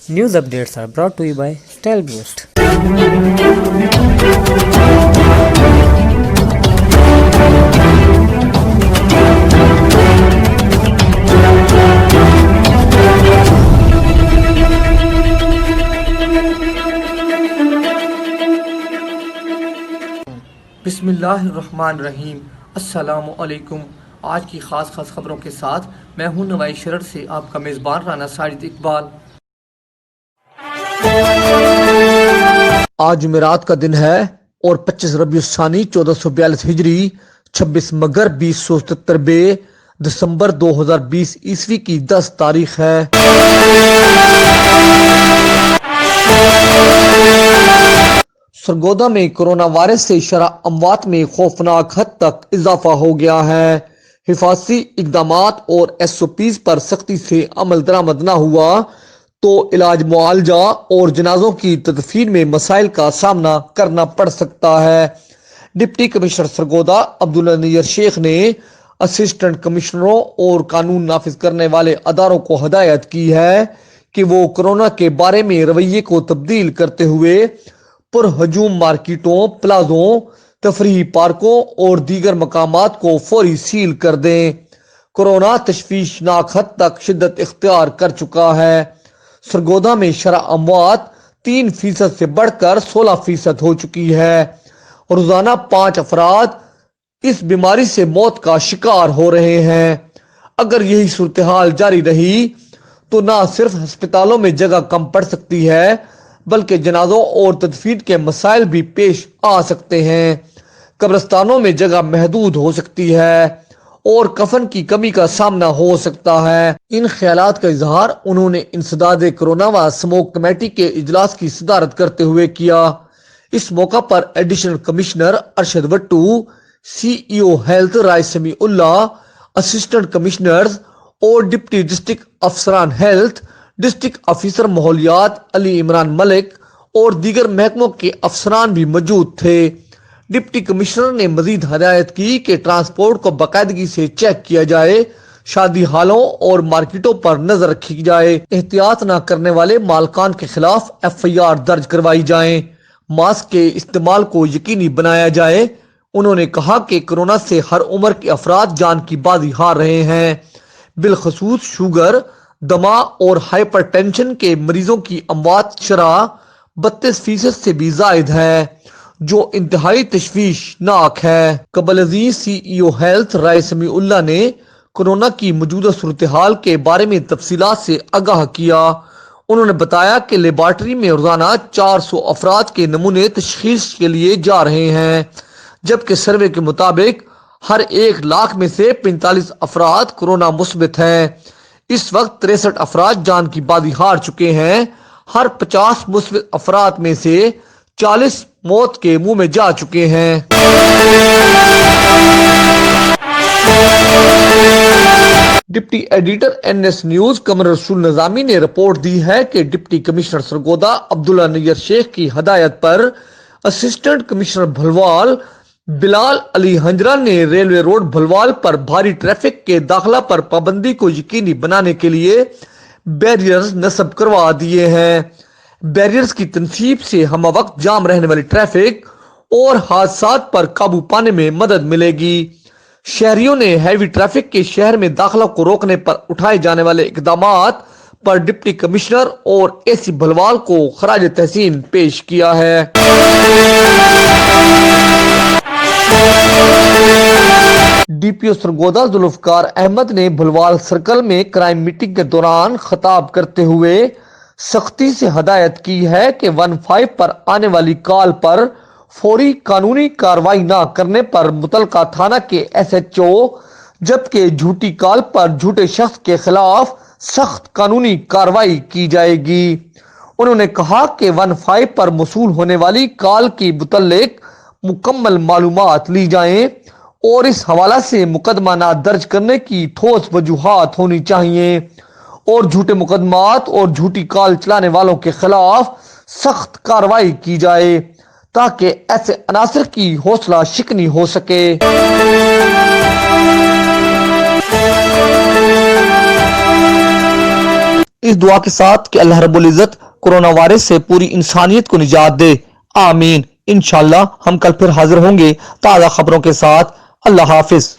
News updates are brought to you by StyleBoost. بسم اللہ الرحمن الرحیم۔ السلام علیکم۔ آج کی خاص خبروں کے ساتھ میں ہوں نوائی شرر سے آپ کا میزبان رانا ساجد اقبال۔ آج جمعرات کا دن ہے اور 25 ربیع الثانی 1442 ہجری 26 مگر 2077 بے دسمبر 2020 عیسوی کی 10 تاریخ ہے۔ سرگودا میں کرونا وائرس سے شرح اموات میں خوفناک حد تک اضافہ ہو گیا ہے۔ حفاظتی اقدامات اور SOPs پر سختی سے عمل درآمد نہ ہوا تو علاج، معالجہ اور جنازوں کی تدفین میں مسائل کا سامنا کرنا پڑ سکتا ہے۔ ڈپٹی کمشنر سرگودا عبداللہ نیئر شیخ نے اسسٹنٹ کمشنروں اور قانون نافذ کرنے والے اداروں کو ہدایت کی ہے کہ وہ کورونا کے بارے میں رویے کو تبدیل کرتے ہوئے پر ہجوم مارکیٹوں، پلازوں، تفریحی پارکوں اور دیگر مقامات کو فوری سیل کر دیں۔ کورونا تشویشناک حد تک شدت اختیار کر چکا ہے۔ سرگودا میں شرح اموات 3% سے بڑھ کر 16% ہو چکی ہے۔ روزانہ 5 افراد اس بیماری سے موت کا شکار ہو رہے ہیں۔ اگر یہی صورتحال جاری رہی تو نہ صرف ہسپتالوں میں جگہ کم پڑ سکتی ہے بلکہ جنازوں اور تدفین کے مسائل بھی پیش آ سکتے ہیں۔ قبرستانوں میں جگہ محدود ہو سکتی ہے اور کفن کی کمی کا سامنا ہو سکتا ہے۔ ان خیالات کا اظہار انہوں نے انسداد کرونا و سموگ کمیٹی کے اجلاس کی صدارت کرتے ہوئے کیا۔ اس موقع پر additional commissioner Arshad وٹو، CEO health رائے سمیع اللہ، اسسٹنٹ کمشنرز اور ڈپٹی ڈسٹرکٹ افسران ہیلتھ، ڈسٹرکٹ آفیسر ماحولیات علی عمران ملک اور دیگر محکموں کے افسران بھی موجود تھے۔ ڈپٹی کمشنر نے مزید ہدایت کی کہ ٹرانسپورٹ کو باقاعدگی سے چیک کیا جائے، شادی ہالوں اور مارکیٹوں پر نظر رکھی جائے، احتیاط نہ کرنے والے مالکان کے خلاف FIR درج کروائی جائیں، ماسک کے استعمال کو یقینی بنایا جائے۔ انہوں نے کہا کہ کورونا سے ہر عمر کے افراد جان کی بازی ہار رہے ہیں۔ بالخصوص شوگر، دمہ اور ہائپر ٹینشن کے مریضوں کی اموات شرح 32% سے بھی زائد ہے، جو انتہائی تشویشناک ہے۔ قبل ازیں CEO ہیلتھ رائے سمیع اللہ نے کورونا کی موجودہ صورتحال کے بارے میں تفصیلات سے آگاہ کیا۔ انہوں نے بتایا کہ لیبارٹری میں روزانہ 400 افراد کے نمونے تشخیص کے لیے جا رہے ہیں، جبکہ سروے کے مطابق ہر 1 لاکھ میں سے 45 افراد کورونا مثبت ہیں۔ اس وقت 63 افراد جان کی بازی ہار چکے ہیں۔ ہر 50 مثبت افراد میں سے 40 موت کے منہ میں جا چکے ہیں۔ Deputy editor NS news Qamar رسول نظامی نے رپورٹ دی ہے کہ ڈپٹی کمشنر سرگودا عبداللہ نیئر شیخ کی ہدایت پر اسسٹنٹ کمشنر بھلوال بلال علی ہنجرا نے ریلوے روڈ بھلوال پر بھاری ٹریفک کے داخلہ پر پابندی کو یقینی بنانے کے لیے بیریئرز نصب کروا دیے ہیں۔ بیریئرز کی تنصیب سے ہمہ وقت جام رہنے والی ٹریفک اور حادثات پر قابو پانے میں مدد ملے گی۔ شہریوں نے ہیوی ٹریفک کے شہر میں داخلہ کو روکنے پر اٹھائے جانے والے اقدامات پر ڈپٹی کمشنر اور AC بھلوال کو خراج تحسین پیش کیا ہے۔ DPO سرگودا ذوالفقار احمد نے بھلوال سرکل میں کرائم میٹنگ کے دوران خطاب کرتے ہوئے سختی سے ہدایت کی ہے کہ 15 پر آنے والی کال پر فوری قانونی کارروائی نہ کرنے پر متعلقہ تھانہ کے SHO، جبکہ جھوٹی کال پر جھوٹے شخص کے خلاف سخت قانونی کارروائی کی جائے گی۔ انہوں نے کہا کہ 15 پر موصول ہونے والی کال کی متعلق مکمل معلومات لی جائیں اور اس حوالہ سے مقدمہ نہ درج کرنے کی ٹھوس وجوہات ہونی چاہیے اور جھوٹے مقدمات اور جھوٹی کال چلانے والوں کے خلاف سخت کارروائی کی جائے تاکہ ایسے عناصر کی حوصلہ شکنی ہو سکے۔ اس دعا کے ساتھ کہ اللہ رب العزت کورونا وائرس سے پوری انسانیت کو نجات دے، آمین۔ انشاءاللہ ہم کل پھر حاضر ہوں گے تازہ خبروں کے ساتھ۔ اللہ حافظ۔